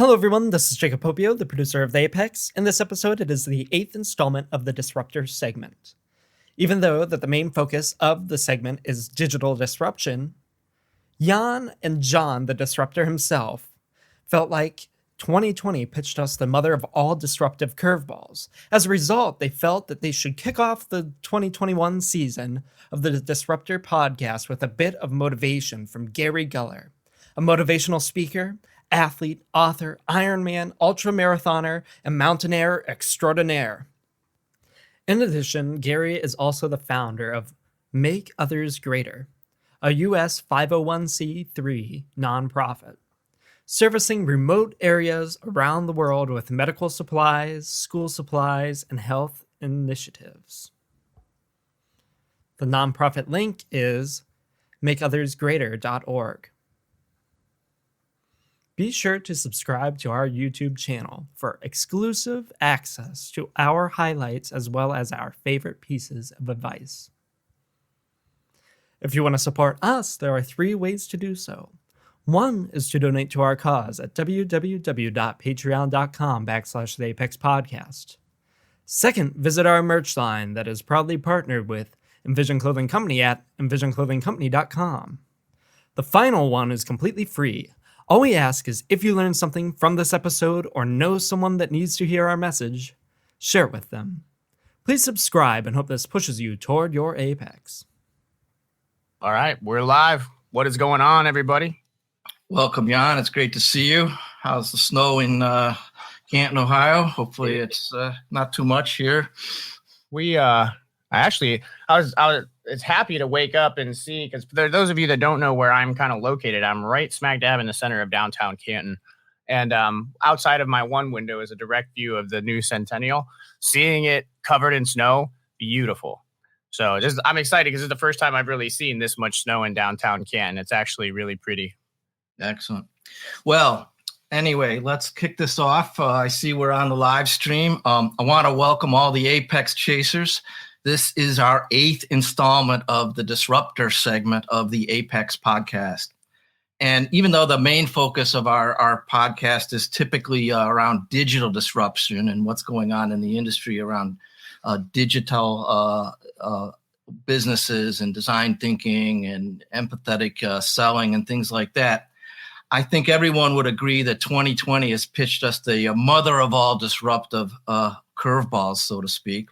Hello everyone, this is Jacob Popio, the producer of The Apex. In this episode, it is the 8th installment of the Disruptor Segment. Even though that the main focus of the segment is digital disruption, Jan and John, the disruptor himself, felt like 2020 pitched us the mother of all disruptive curveballs. As a result, they felt that they should kick off the 2021 season of the Disruptor Podcast with a bit of motivation from Garry Guller, a motivational speaker, athlete, author, Ironman, ultramarathoner, and Mountaineer Extronar. In addition, Garry is also the founder of Make Others Greater, a U.S. 501c3 nonprofit, servicing remote areas around the world with medical supplies, school supplies, and health initiatives. The nonprofit link is makeothersgreater.org. Be sure to subscribe to our YouTube channel for exclusive access to our highlights as well as our favorite pieces of advice. If you want to support us, there are 3 ways to do so. One is to donate to our cause at www.patreon.com/theapexpodcast. Second, visit our merch line that is proudly partnered with Envision Clothing Company at envisionclothingcompany.com. The final one is completely free. All we ask is if you learned something from this episode or know someone that needs to hear our message, share it with them. Please subscribe and hope this pushes you toward your apex. All right, we're live. What is going on, everybody? Welcome, Jan. It's great to see you. How's the snow in Canton, Ohio? Hopefully it's not too much here. I was happy to wake up and see, because for those of you that don't know where I'm kind of located, I'm right smack dab in the center of downtown Canton. And outside of my one window is a direct view of the new Centennial. Seeing it covered in snow, beautiful. So I'm excited because it's the first time I've really seen this much snow in downtown Canton. It's actually really pretty. Excellent. Well, anyway, let's kick this off. I see we're on the live stream. I want to welcome all the Apex Chasers. This is our 8th installment of the Disruptor segment of the Apex Podcast. And even though the main focus of our podcast is typically around digital disruption and what's going on in the industry around digital businesses and design thinking and empathetic selling and things like that, I think everyone would agree that 2020 has pitched us the mother of all disruptive curveballs, so to speak.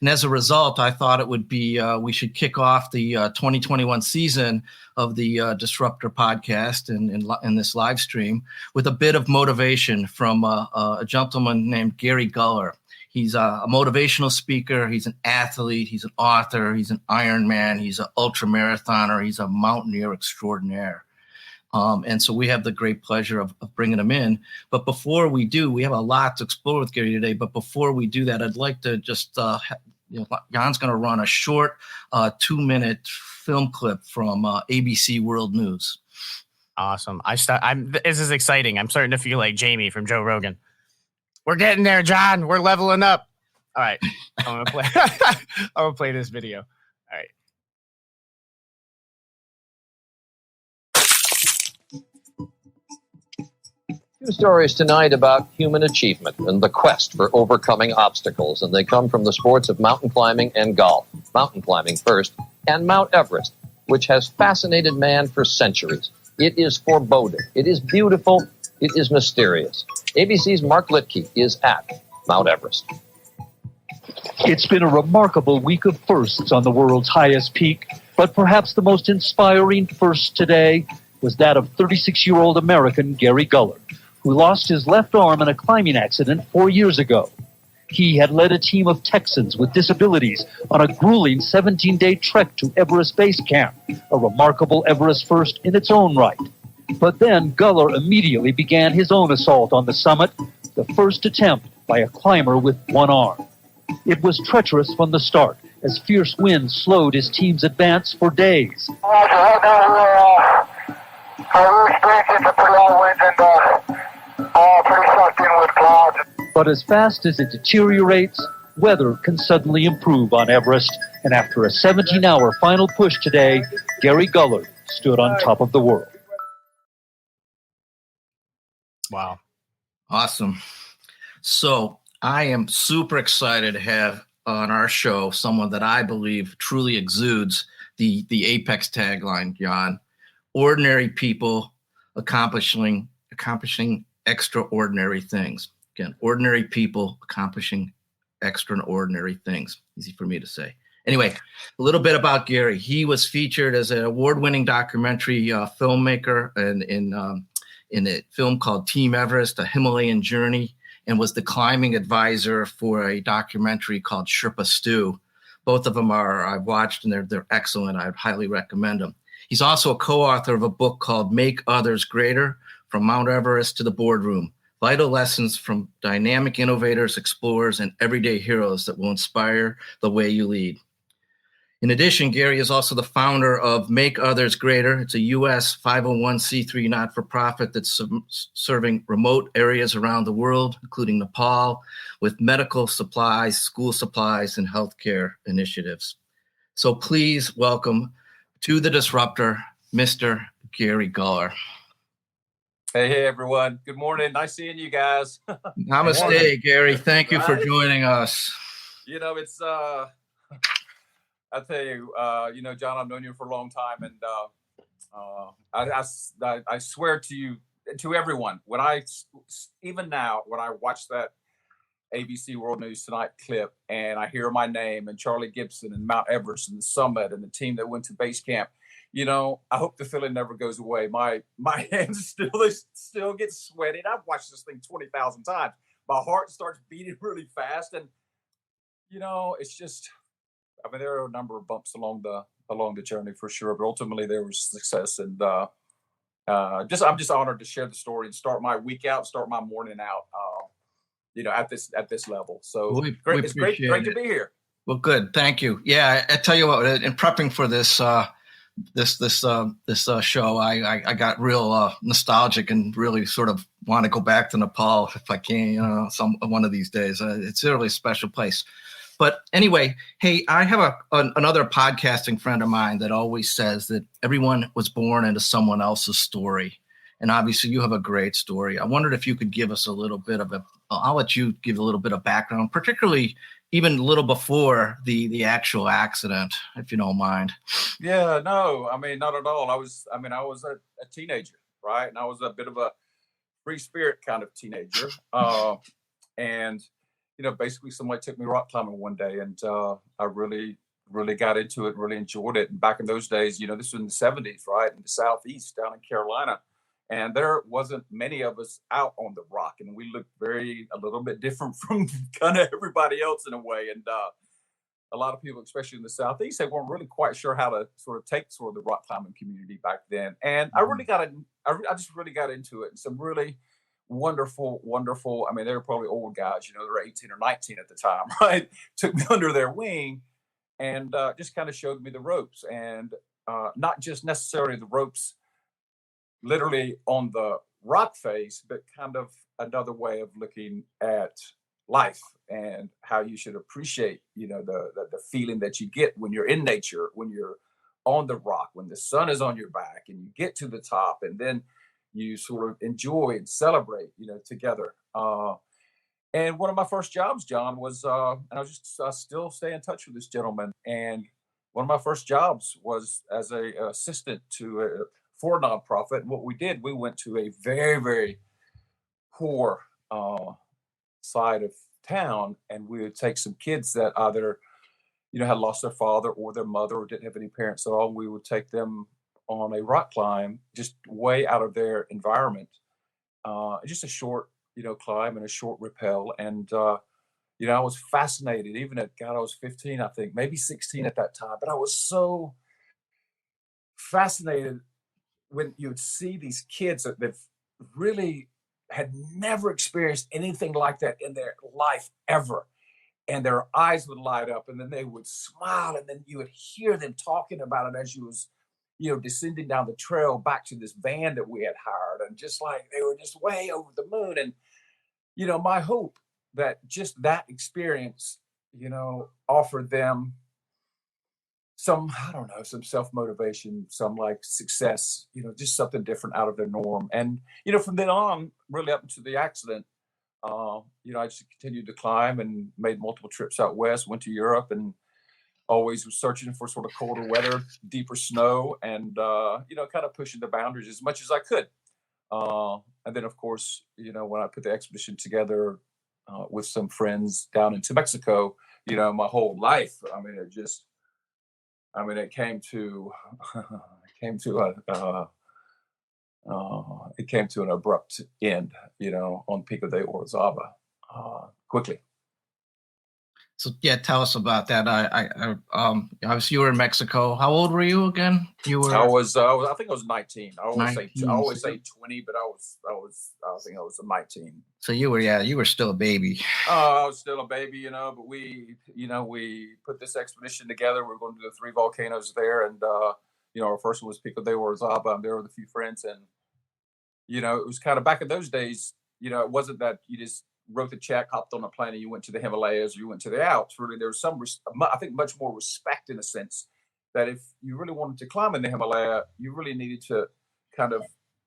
And as a result, I thought it would be we should kick off the 2021 season of the Disruptor Podcast in this live stream with a bit of motivation from a gentleman named Garry Guller. He's a motivational speaker. He's an athlete. He's an author. He's an Ironman. He's an ultramarathoner. He's a Mountaineer Extronar. And so we have the great pleasure of bringing him in. But before we do, we have a lot to explore with Garry today. But before we do that, I'd like to just, Jan's going to run a short 2-minute film clip from ABC World News. Awesome. This is exciting. I'm starting to feel like Jamie from Joe Rogan. We're getting there, John. We're leveling up. All right. I'm going to play this video. All right. Two stories tonight about human achievement and the quest for overcoming obstacles, and they come from the sports of mountain climbing and golf. Mountain climbing first, and Mount Everest, which has fascinated man for centuries. It is foreboding. It is beautiful. It is mysterious. ABC's Mark Litke is at Mount Everest. It's been a remarkable week of firsts on the world's highest peak, but perhaps the most inspiring first today was that of 36-year-old American Garry Guller, who lost his left arm in a climbing accident 4 years ago. He had led a team of Texans with disabilities on a grueling 17-day trek to Everest Base Camp, a remarkable Everest first in its own right. But then Guller immediately began his own assault on the summit, the first attempt by a climber with one arm. It was treacherous from the start, as fierce winds slowed his team's advance for days. Right now we're experiencing some pretty long winds and pretty sucked in with clouds. But as fast as it deteriorates, weather can suddenly improve on Everest, and after a 17-hour final push today, Garry Guller stood on top of the world. Wow. Awesome. So I am super excited to have on our show someone that I believe truly exudes the Apex tagline, John. Ordinary people accomplishing extraordinary things. Again, ordinary people accomplishing extraordinary things. Easy for me to say. Anyway, a little bit about Garry. He was featured as an award-winning documentary filmmaker in a film called Team Everest, A Himalayan Journey, and was the climbing advisor for a documentary called Sherpa Stew. Both of them I've watched, and they're excellent. I'd highly recommend them. He's also a co-author of a book called Make Others Greater, From Mount Everest to the Boardroom, Vital Lessons from Dynamic Innovators, Explorers, and Everyday Heroes that will inspire the way you lead. In addition, Garry is also the founder of Make Others Greater. It's a U.S. 501c3 not-for-profit that's serving remote areas around the world, including Nepal, with medical supplies, school supplies, and healthcare initiatives. So please welcome to the Disruptor, Mr. Garry Guller. Hey, everyone. Good morning. Nice seeing you guys. Namaste, Garry. Thank you for joining us. It's I tell you, John, I've known you for a long time, and I swear to you, to everyone, even now, when I watch that ABC World News Tonight clip and I hear my name and Charlie Gibson and Mount Everest and the summit and the team that went to base camp, I hope the feeling never goes away. My hands still get sweaty. I've watched this thing 20,000 times. My heart starts beating really fast, and it's just. There are a number of bumps along the journey for sure, but ultimately there was success, and I'm just honored to share the story and start my week out, start my morning out, at this level. So it's great to be here. Well, good, thank you. Yeah, I tell you what, in prepping for this show, I got real nostalgic and really sort of want to go back to Nepal if I can, one of these days. It's a really special place. But anyway, hey, I have another podcasting friend of mine that always says that everyone was born into someone else's story. And obviously you have a great story. I wondered if you could give us a little bit of I'll let you give a little bit of background, particularly even a little before the actual accident, if you don't mind. Yeah, no, not at all. I was a teenager, right? And I was a bit of a free spirit kind of teenager. And basically somebody took me rock climbing one day, and I really, really got into it, really enjoyed it. And back in those days, this was in the 70s, right? In the Southeast down in Carolina. And there wasn't many of us out on the rock. And we looked a little bit different from kind of everybody else in a way. And a lot of people, especially in the Southeast, they weren't really quite sure how to sort of take sort of the rock climbing community back then. And I just really got into it. And some really wonderful. They were probably old guys, they were 18 or 19 at the time, right? Took me under their wing and just kind of showed me the ropes, and not just necessarily the ropes literally on the rock face, but kind of another way of looking at life and how you should appreciate, the feeling that you get when you're in nature, when you're on the rock, when the sun is on your back and you get to the top, and then you sort of enjoy and celebrate, together. And one of my first jobs, John, was, and I still stay in touch with this gentleman. And one of my first jobs was as a assistant for a nonprofit. And what we did, we went to a very, very poor side of town, and we would take some kids that either, had lost their father or their mother or didn't have any parents at all. And we would take them on a rock climb, just way out of their environment, just a short, climb and a short rappel. And, I was fascinated, even I was 15, I think, maybe 16 at that time, but I was so fascinated when you would see these kids that really had never experienced anything like that in their life ever. And their eyes would light up, and then they would smile, and then you would hear them talking about it as you was, descending down the trail back to this van that we had hired, and just like they were just way over the moon. And, my hope that just that experience, offered them some, I don't know, some self-motivation, some like success, just something different out of their norm. And, from then on, really up to the accident, I just continued to climb and made multiple trips out west, went to Europe, and always was searching for sort of colder weather, deeper snow, and, kind of pushing the boundaries as much as I could. And then, of course, when I put the expedition together with some friends down into Mexico, my whole life, it came to, it came to an abrupt end, on Pico de Orizaba, quickly. So yeah, tell us about that. Obviously you were in Mexico. How old were you again? You were. I think I was 19. I always say 20, but I think I was 19. So you were still a baby. I was still a baby, but we put this expedition together. We were going to do the 3 volcanoes there, and our first one was Pico de Orizaba. I'm there with a few friends, and it was kind of back in those days. It wasn't that you just wrote the check, hopped on a plane, and you went to the Himalayas or you went to the Alps. Really, there was I think much more respect in a sense that if you really wanted to climb in the Himalaya, you really needed to kind of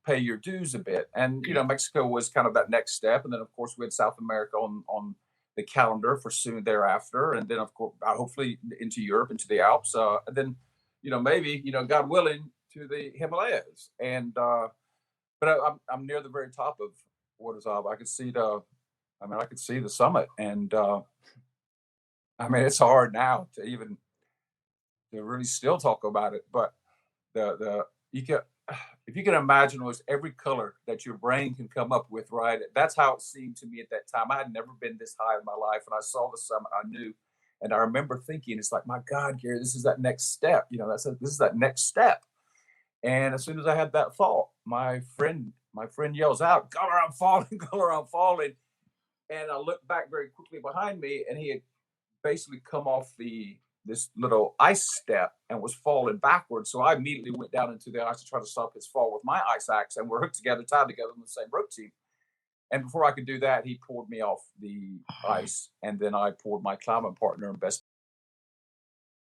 pay your dues a bit. And, Mexico was kind of that next step. And then, of course, we had South America on the calendar for soon thereafter. And then, of course, hopefully into Europe, into the Alps. And then, maybe, God willing, to the Himalayas. And, but I'm near the very top of Orizaba. I could see the summit, and it's hard now to really still talk about it. But if you can imagine, was every color that your brain can come up with, right? That's how it seemed to me at that time. I had never been this high in my life, and I saw the summit. I knew, and I remember thinking, it's like, my God, Gary, this is that next step. This is that next step. And as soon as I had that thought, my friend yells out, "Guller, I'm falling! Guller, I'm falling!" And I looked back very quickly behind me, and he had basically come off this little ice step and was falling backwards. So I immediately went down into the ice to try to stop his fall with my ice axe, and we're hooked together, tied together on the same rope team. And before I could do that, he pulled me off the ice, and then I pulled my climbing partner and best